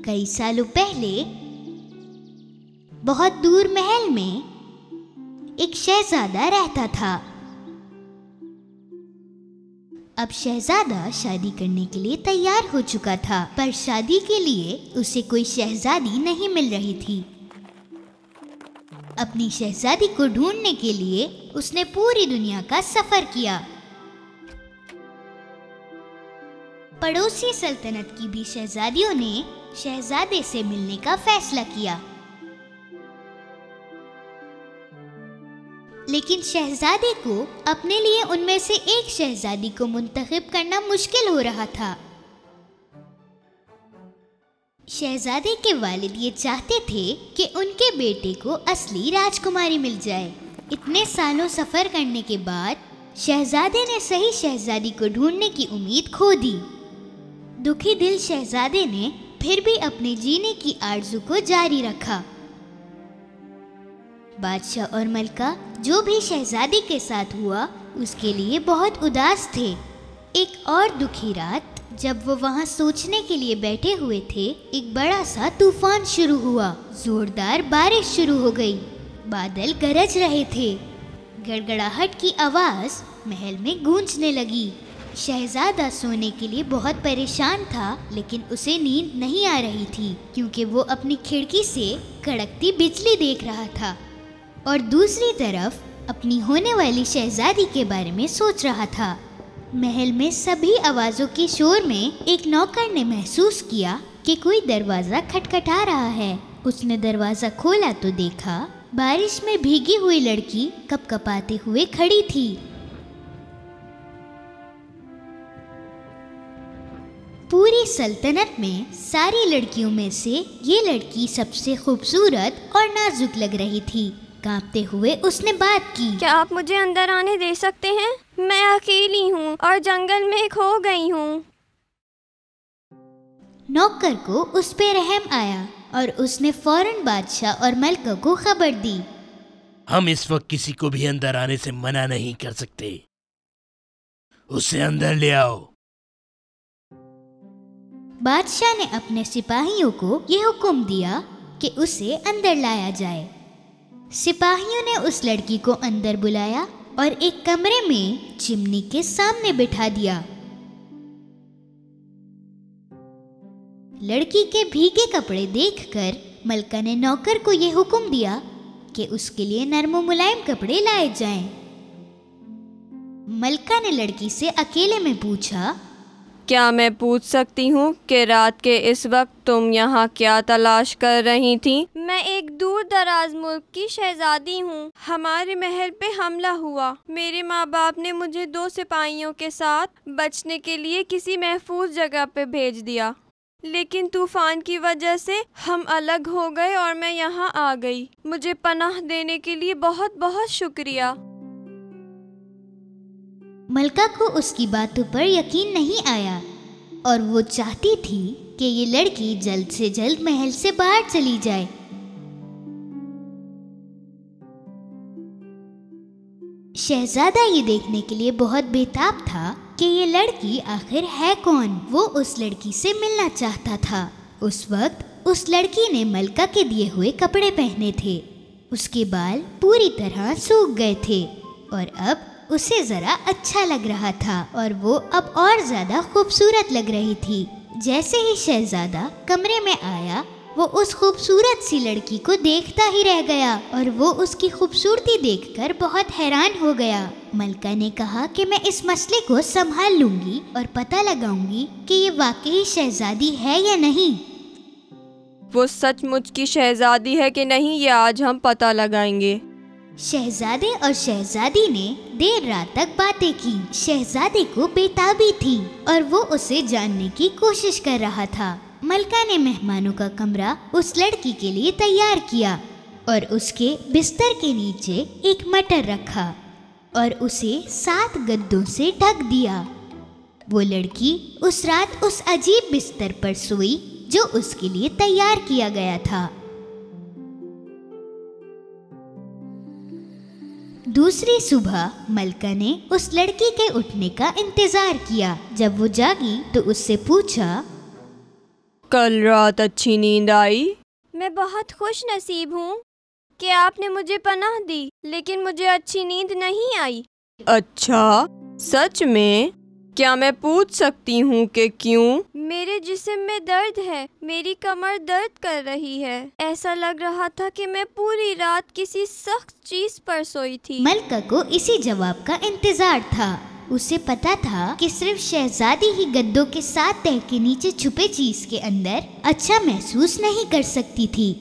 कई सालों पहले बहुत दूर महल में एक शहजादा रहता था। अब शहजादा शादी करने के लिए तैयार हो चुका था, पर शादी के लिए उसे कोई शहजादी नहीं मिल रही थी। अपनी शहजादी को ढूंढने के लिए उसने पूरी दुनिया का सफर किया। पड़ोसी सल्तनत की भी शहजादियों ने शहजादे से मिलने का फैसला किया, लेकिन शहजादे को अपने लिए उनमें से एक शहजादी को मुंतखब करना मुश्किल हो रहा था। शहजादे के वालिद ये चाहते थे कि उनके बेटे को असली राजकुमारी मिल जाए। इतने सालों सफर करने के बाद शहजादे ने सही शहजादी को ढूंढने की उम्मीद खो दी। दुखी दिल शहजादे ने फिर भी अपने जीने की आरज़ू को जारी रखा। बादशाह और मलका जो भी शहजादी के साथ हुआ उसके लिए बहुत उदास थे। एक और दुखी रात जब वो वहाँ सोचने के लिए बैठे हुए थे, एक बड़ा सा तूफान शुरू हुआ। जोरदार बारिश शुरू हो गई, बादल गरज रहे थे, गड़गड़ाहट की आवाज़ महल में गूंजने लगी। शहजादा सोने के लिए बहुत परेशान था, लेकिन उसे नींद नहीं आ रही थी क्योंकि वो अपनी खिड़की से कड़कती बिजली देख रहा था और दूसरी तरफ अपनी होने वाली शहजादी के बारे में सोच रहा था। महल में सभी आवाज़ों के शोर में एक नौकर ने महसूस किया कि कोई दरवाज़ा खटखटा रहा है। उसने दरवाज़ा खोला तो देखा बारिश में भीगी हुई लड़की कपकपाते हुए खड़ी थी। पूरी सल्तनत में सारी लड़कियों में से ये लड़की सबसे खूबसूरत और नाजुक लग रही थी। कांपते हुए उसने बात की, क्या आप मुझे अंदर आने दे सकते हैं? मैं अकेली हूँ और जंगल में खो गई हूँ। नौकर को उस पे रहम आया और उसने फौरन बादशाह और मलका को खबर दी। हम इस वक्त किसी को भी अंदर आने से मना नहीं कर सकते, उसे अंदर ले आओ। बादशाह ने अपने सिपाहियों को यह हुक्म दिया कि उसे अंदर लाया जाए। सिपाहियों ने उस लड़की को अंदर बुलाया और एक कमरे में चिमनी के सामने बिठा दिया। लड़की के भीगे कपड़े देखकर मलका ने नौकर को यह हुक्म दिया कि उसके लिए नरम मुलायम कपड़े लाए जाएं। मलका ने लड़की से अकेले में पूछा, क्या मैं पूछ सकती हूँ कि रात के इस वक्त तुम यहाँ क्या तलाश कर रही थी? मैं एक दूर दराज मुल्क की शहजादी हूँ। हमारे महल पे हमला हुआ। मेरे माँ बाप ने मुझे 2 सिपाहियों के साथ बचने के लिए किसी महफूज जगह पे भेज दिया, लेकिन तूफान की वजह से हम अलग हो गए और मैं यहाँ आ गई। मुझे पनाह देने के लिए बहुत बहुत शुक्रिया। मलका को उसकी बातों पर यकीन नहीं आया और वो चाहती थी कि ये लड़की जल्द से जल्द महल से बाहर चली जाए। शहजादा ये देखने के लिए बहुत बेताब था कि ये लड़की आखिर है कौन। वो उस लड़की से मिलना चाहता था। उस वक्त उस लड़की ने मलका के दिए हुए कपड़े पहने थे। उसके बाल पूरी तरह सूख गए थे और अब उसे जरा अच्छा लग रहा था और वो अब और ज्यादा खूबसूरत लग रही थी। जैसे ही शहजादा कमरे में आया, वो उस खूबसूरत सी लड़की को देखता ही रह गया और वो उसकी खूबसूरती देखकर बहुत हैरान हो गया। मलका ने कहा कि मैं इस मसले को संभाल लूंगी और पता लगाऊंगी कि ये वाकई शहजादी है या नहीं। वो सचमुच की शहजादी है कि नहीं, ये आज हम पता लगाएंगे। शहजादे और शहजादी ने देर रात तक बातें की। शहजादे को बेताबी थी और वो उसे जानने की कोशिश कर रहा था। मलका ने मेहमानों का कमरा उस लड़की के लिए तैयार किया और उसके बिस्तर के नीचे एक मटर रखा और उसे 7 गद्दों से ढक दिया। वो लड़की उस रात उस अजीब बिस्तर पर सोई जो उसके लिए तैयार किया गया था। दूसरी सुबह मलका ने उस लड़की के उठने का इंतजार किया। जब वो जागी तो उससे पूछा, कल रात अच्छी नींद आई? मैं बहुत खुश नसीब हूँ कि आपने मुझे पनाह दी, लेकिन मुझे अच्छी नींद नहीं आई। अच्छा, सच में? क्या मैं पूछ सकती हूँ कि क्यों? मेरे जिस्म में दर्द है, मेरी कमर दर्द कर रही है। ऐसा लग रहा था कि मैं पूरी रात किसी सख्त चीज पर सोई थी। मलका को इसी जवाब का इंतजार था। उसे पता था कि सिर्फ शहजादी ही गद्दों के 7 तह के नीचे छुपे चीज के अंदर अच्छा महसूस नहीं कर सकती थी।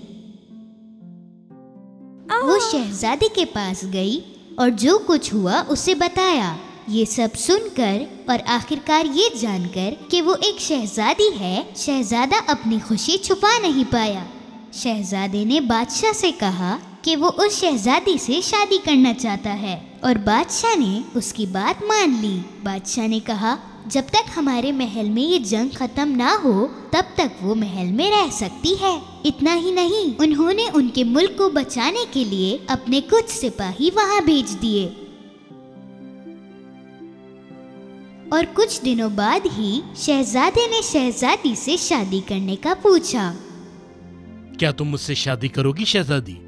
वो शहजादी के पास गई और जो कुछ हुआ उसे बताया। ये सब सुनकर और आखिरकार ये जानकर कि वो एक शहजादी है, शहजादा अपनी खुशी छुपा नहीं पाया। शहजादे ने बादशाह से कहा कि वो उस शहजादी से शादी करना चाहता है और बादशाह ने उसकी बात मान ली। बादशाह ने कहा, जब तक हमारे महल में ये जंग खत्म ना हो तब तक वो महल में रह सकती है। इतना ही नहीं, उन्होंने उनके मुल्क को बचाने के लिए अपने कुछ सिपाही वहाँ भेज दिए। और कुछ दिनों बाद ही शहजादे ने शहजादी से शादी करने का पूछा। क्या तुम मुझसे शादी करोगी शहजादी?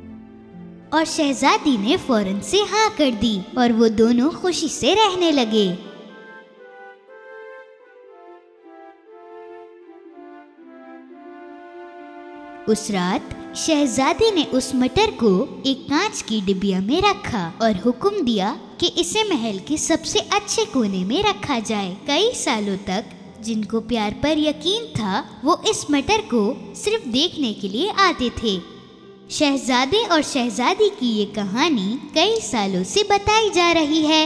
और शहजादी ने फौरन से हाँ कर दी और वो दोनों खुशी से रहने लगे। उस रात शहजादी ने उस मटर को एक कांच की डिबिया में रखा और हुक्म दिया कि इसे महल के सबसे अच्छे कोने में रखा जाए। कई सालों तक जिनको प्यार पर यकीन था वो इस मटर को सिर्फ देखने के लिए आते थे। शहजादे और शहजादी की ये कहानी कई सालों से बताई जा रही है।